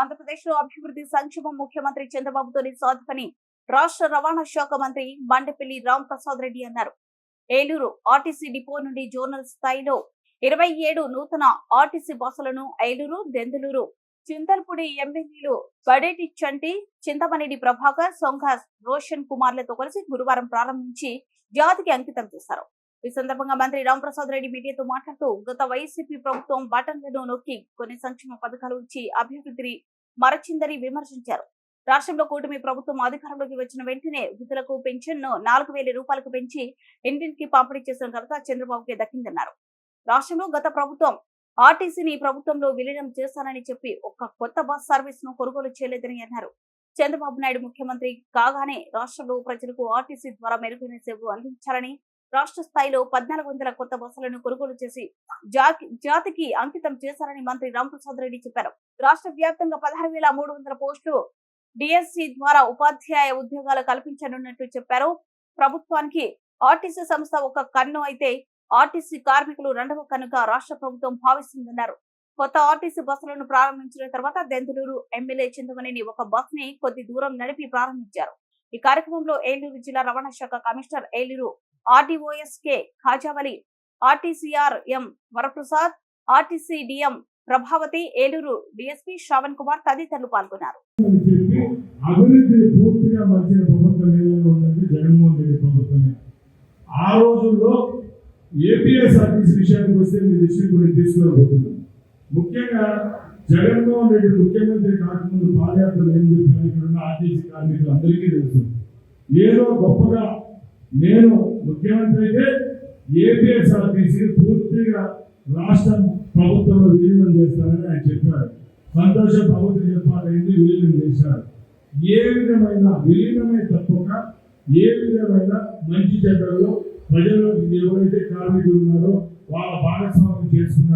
ఆంధ్రప్రదేశ్లో అభివృద్ధి సంక్షేమం ముఖ్యమంత్రి చంద్రబాబుతోనే సాధ్యమని రాష్ట్ర రవాణా శాఖ మంత్రి మండపల్లి రాంప్రసాద్ రెడ్డి అన్నారు. ఏలూరు ఆర్టీసీ డిపో నుండి జోనల్ స్థాయిలో 27 నూతన ఆర్టీసీ బస్సులను ఏలూరు, దెందులూరు, చింతల్పూడి ఎమ్మెల్యేలు పడేటి చంటి, చింతమనేని ప్రభాకర్, సొంగ రోషన్ కుమార్లతో కలిసి గురువారం ప్రారంభించి జాతికి అంకితం చేశారు. ఈ సందర్భంగా మంత్రి రాంప్రసాద్ రెడ్డి మీడియాతో మాట్లాడుతూ గత వైసీపీ ప్రభుత్వం బటన్లను నొక్కి కొన్ని సంక్షేమ పథకాలు ఇచ్చి అభివృద్ధిని మరచిందని విమర్శించారు. రాష్ట్రంలో కూటమి ప్రభుత్వం అధికారంలోకి వచ్చిన వెంటనే వృద్ధులకు పెన్షన్ ను 4,000 రూపాయలకు పెంచి ఇంటింటికి పంపిణీ చేసిన ఘనత చంద్రబాబుకే దక్కిందన్నారు. రాష్ట్రంలో గత ప్రభుత్వం ఆర్టీసీని ప్రభుత్వంలో విలీనం చేస్తానని చెప్పి ఒక్క కొత్త బస్ సర్వీస్ ను కొనుగోలు చేయలేదని అన్నారు. చంద్రబాబు నాయుడు ముఖ్యమంత్రి కాగానే రాష్ట్రంలో ప్రజలకు ఆర్టీసీ ద్వారా మెరుగైన సేవలు అందించాలని రాష్ట్ర స్థాయిలో 1,400 కొత్త బస్సులను కొనుగోలు చేసి జాతికి అంకితం చేశారని మంత్రి రాంప్రసాద్ రెడ్డి చెప్పారు. రాష్ట్ర వ్యాప్తంగా 16,300 పోస్టులు డిఎస్సి ద్వారా ఉపాధ్యాయ ఉద్యోగాలు కల్పించనున్నట్టు చెప్పారు. ప్రభుత్వానికి ఆర్టీసీ సంస్థ ఒక కన్ను అయితే ఆర్టీసీ కార్మికులు రెండవ కన్నుగా రాష్ట్ర ప్రభుత్వం భావిస్తుందన్నారు. కొత్త ఆర్టీసీ బస్సులను ప్రారంభించిన తర్వాత దెందులూరు ఎమ్మెల్యే చింతమనేని ఒక బస్ ని కొద్ది దూరం నడిపి ప్రారంభించారు. ఈ కార్యక్రమంలో ఏలూరు జిల్లా రవాణా శాఖ commissioner Eluru RTO SK Khajavali, RTC R M Varaprasad, RTC DM Prabhavati, Eluru DSP Shravan Kumar తదితరులు పాల్గొన్నారు. ఆ రోజుల్లో ఏపీఎస్ఆర్టీసీ విషయానికి వస్తే మీ దృష్టికి గురించి తీసుకురాబోతున్నాం. ముఖ్యంగా జగన్మోహన్ రెడ్డి ముఖ్యమంత్రి కాకముందు పాదయాత్రలు ఏం చెప్పారు, ఇక్కడ ఉన్న ఆర్టీసీ కార్మికులు అందరికీ తెలుసు. ఏదో గొప్పగా నేను ముఖ్యమంత్రి అయితే ఏపీఎస్ఆర్టీసీ పూర్తిగా రాష్ట్ర ప్రభుత్వంలో విలీనం చేస్తారని ఆయన చెప్పారు. సంతోషం, ప్రభుత్వం చెప్పాలంటే విలీనం చేశారు. ఏ విధమైన విలీనమే తప్పక ఏ విధమైన మంచి చెడ్డల్లో ప్రజలు ఎవరైతే కార్మికులు ఉన్నారో వాళ్ళ భాగస్వామ్యం చేసుకున్నారు.